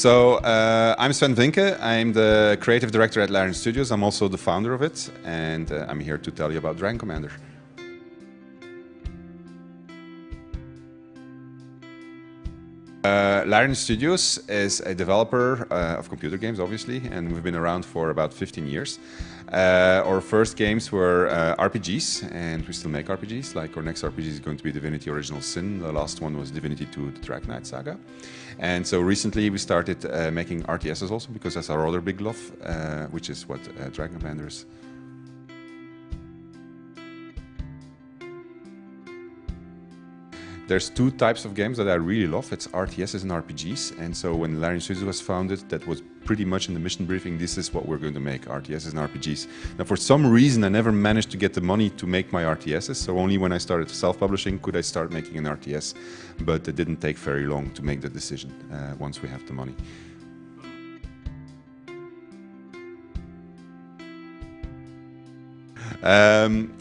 I'm Sven Vinke. I'm the creative director at Larian Studios. I'm also the founder of it, and I'm here to tell you about Dragon Commander. Larian Studios is a developer of computer games, obviously, and we've been around for about 15 years. Our first games were RPGs, and we still make RPGs. Like our next RPG is going to be Divinity Original Sin. The last one was Divinity 2, the Dragon Knight Saga. And so recently we started making RTSs also, because that's our other big love, which is what Dragon Commander is. There's two types of games that I really love. It's RTSs and RPGs. And so when Larian Studios was founded, that was pretty much in the mission briefing, this is what we're going to make, RTSs and RPGs. Now, for some reason, I never managed to get the money to make my RTSs. So only when I started self-publishing could I start making an RTS. But it didn't take very long to make the decision once we have the money.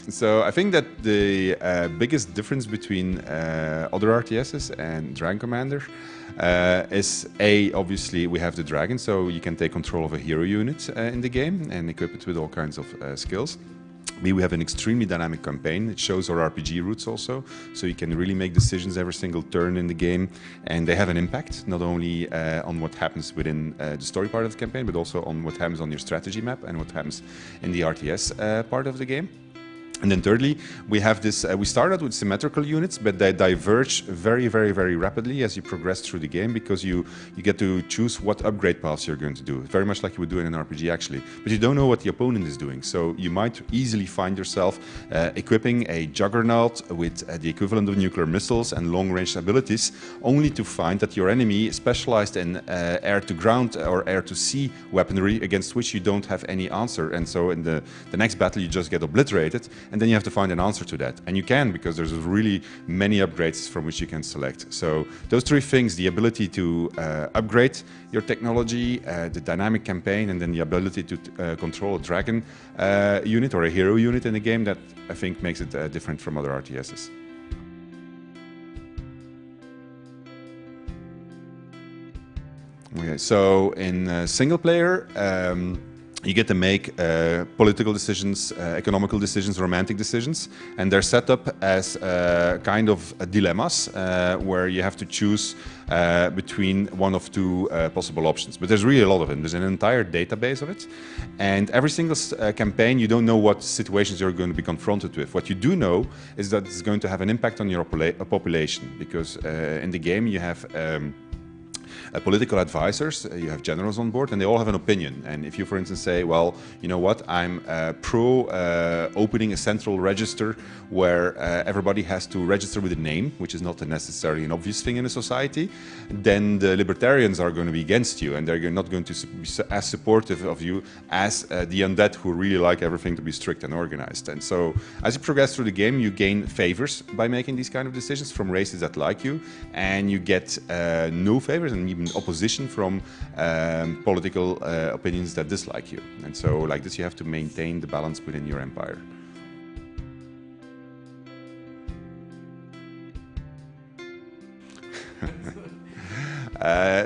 So I think that the biggest difference between other RTSs and Dragon Commander is obviously we have the dragon, so you can take control of a hero unit in the game and equip it with all kinds of skills. We have an extremely dynamic campaign. It shows our RPG roots also, so you can really make decisions every single turn in the game, and they have an impact not only on what happens within the story part of the campaign, but also on what happens on your strategy map and what happens in the RTS part of the game. And then thirdly, we have this, we started with symmetrical units, but they diverge very, very, very rapidly as you progress through the game, because you get to choose what upgrade paths you're going to do. Very much like you would do in an RPG, actually. But you don't know what the opponent is doing. So you might easily find yourself equipping a Juggernaut with the equivalent of nuclear missiles and long-range abilities, only to find that your enemy is specialized in air-to-ground or air-to-sea weaponry, against which you don't have any answer. And so in the next battle, you just get obliterated. And then you have to find an answer to that. And you can, because there's really many upgrades from which you can select. So those three things, the ability to upgrade your technology, the dynamic campaign, and then the ability to control a dragon unit or a hero unit in the game, that I think makes it different from other RTSs. Okay, so in single player, you get to make political decisions, economical decisions, romantic decisions, and they're set up as kind of dilemmas where you have to choose between one of two possible options. But there's really a lot of them. There's an entire database of it, and every single campaign, you don't know what situations you're going to be confronted with. What you do know is that it's going to have an impact on your population, because in the game you have political advisors, you have generals on board, and they all have an opinion. And if you, for instance, say, well, you know what, I'm pro opening a central register where everybody has to register with a name, which is not necessarily an obvious thing in a society, then the libertarians are going to be against you, and they're not going to be as supportive of you as the undead, who really like everything to be strict and organized. And so as you progress through the game, you gain favors by making these kind of decisions from races that like you, and you get no favors and even opposition from political opinions that dislike you. And so like this, you have to maintain the balance within your empire.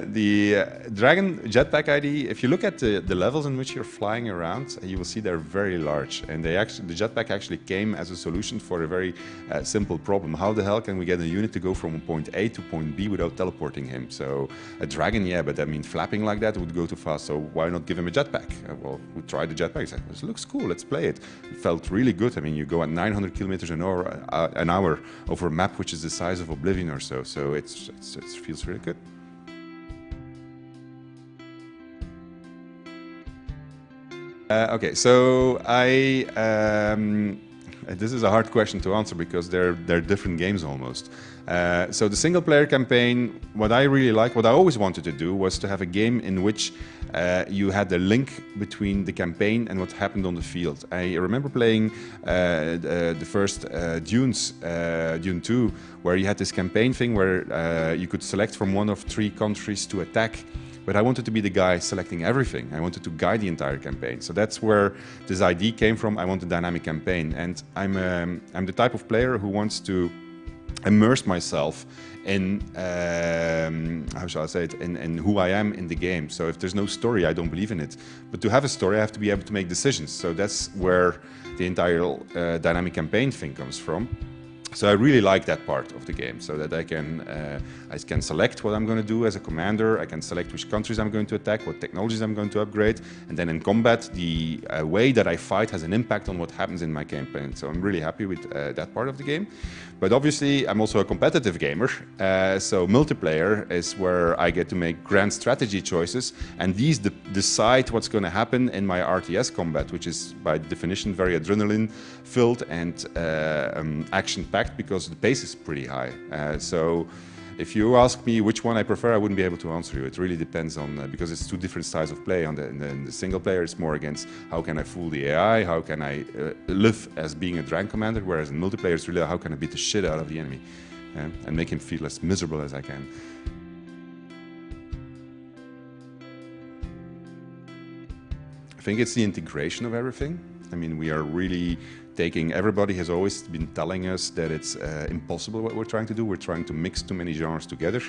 The Dragon jetpack ID, if you look at the levels in which you're flying around, you will see they're very large. And the jetpack actually came as a solution for a very simple problem. How the hell can we get a unit to go from point A to point B without teleporting him? So a dragon, yeah, but I mean, flapping like that would go too fast, so why not give him a jetpack? Well, we tried the jetpack. Said, this looks cool, let's play it. It felt really good. I mean, you go at 900 kilometers an hour over a map which is the size of Oblivion or so. So it feels really good. Okay, so this is a hard question to answer, because they're different games almost. So the single player campaign, what I really like, what I always wanted to do, was to have a game in which you had a link between the campaign and what happened on the field. I remember playing the first Dune 2, where you had this campaign thing where you could select from one of 3 countries to attack. But I wanted to be the guy selecting everything. I wanted to guide the entire campaign. So that's where this idea came from. I want a dynamic campaign. And I'm the type of player who wants to immerse myself in how shall I say it, in who I am in the game. So if there's no story, I don't believe in it. But to have a story, I have to be able to make decisions. So that's where the entire dynamic campaign thing comes from. So I really like that part of the game, so that I can select what I'm going to do as a commander. I can select which countries I'm going to attack, what technologies I'm going to upgrade, and then in combat, the way that I fight has an impact on what happens in my campaign. So I'm really happy with that part of the game. But obviously, I'm also a competitive gamer, so multiplayer is where I get to make grand strategy choices, and these decide what's going to happen in my RTS combat, which is by definition very adrenaline-filled and action-packed, because the pace is pretty high. So if you ask me which one I prefer, I wouldn't be able to answer you. It really depends on, because it's two different styles of play. In the single player, it's more against how can I fool the AI, how can I live as being a Dragon commander, whereas in multiplayer, it's really how can I beat the shit out of the enemy and make him feel as miserable as I can. I think it's the integration of everything. I mean, we are really taking, everybody has always been telling us that it's impossible what we're trying to do. We're trying to mix too many genres together.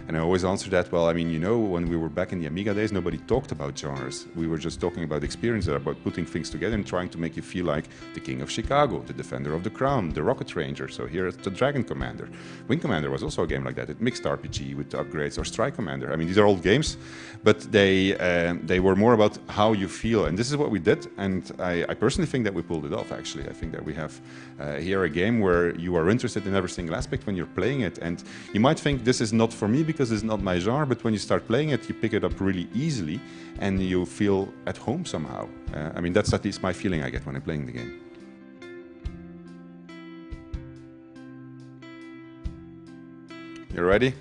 And I always answer that, well, I mean, you know, when we were back in the Amiga days, nobody talked about genres. We were just talking about experiences, about putting things together and trying to make you feel like the King of Chicago, the Defender of the Crown, the Rocket Ranger. So here it's the Dragon Commander. Wing Commander was also a game like that. It mixed RPG with upgrades, or Strike Commander. I mean, these are old games, but they were more about how you feel. And this is what we did. And I personally think that we pulled it off, actually. I think that we have here a game where you are interested in every single aspect when you're playing it. And you might think this is not for me because it's not my genre, but when you start playing it, you pick it up really easily and you feel at home somehow. I mean, that's at least my feeling I get when I'm playing the game. You ready?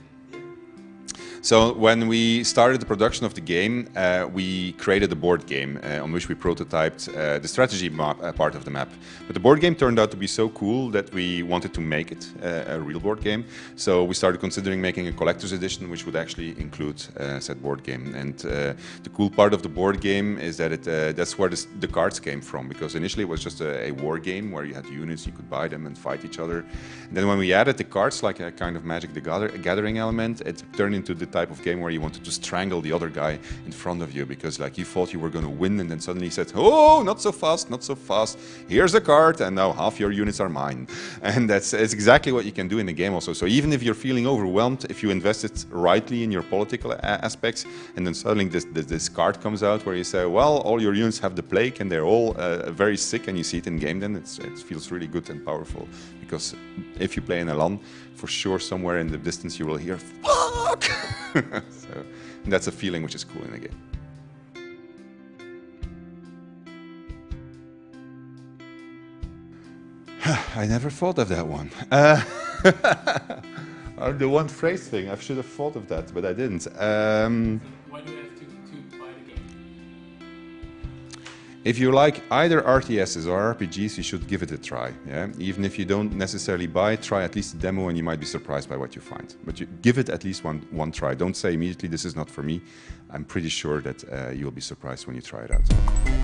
So when we started the production of the game, we created a board game on which we prototyped the strategy part of the map. But the board game turned out to be so cool that we wanted to make it a real board game. So we started considering making a collector's edition, which would actually include said board game. And the cool part of the board game is that that's where the cards came from, because initially it was just a war game where you had units, you could buy them and fight each other. And then when we added the cards, like a kind of Magic the Gathering element, it turned into the type of game where you wanted to strangle the other guy in front of you, because like you thought you were going to win, and then suddenly he said, "Oh, not so fast, not so fast. Here's a card, and now half your units are mine." And it's exactly what you can do in the game also. So even if you're feeling overwhelmed, if you invest it rightly in your political aspects, and then suddenly this card comes out where you say, well, all your units have the plague and they're all very sick, and you see it in game, then it feels really good and powerful. Because if you play in a LAN, for sure somewhere in the distance you will hear "fuck." So that's a feeling which is cool in the game. I never thought of that one. The one phrase thing, I should have thought of that, but I didn't. So why do we have to buy the game? If you like either RTSs or RPGs, you should give it a try. Yeah? Even if you don't necessarily buy it, try at least a demo and you might be surprised by what you find. But you give it at least one try. Don't say immediately, this is not for me. I'm pretty sure that you'll be surprised when you try it out.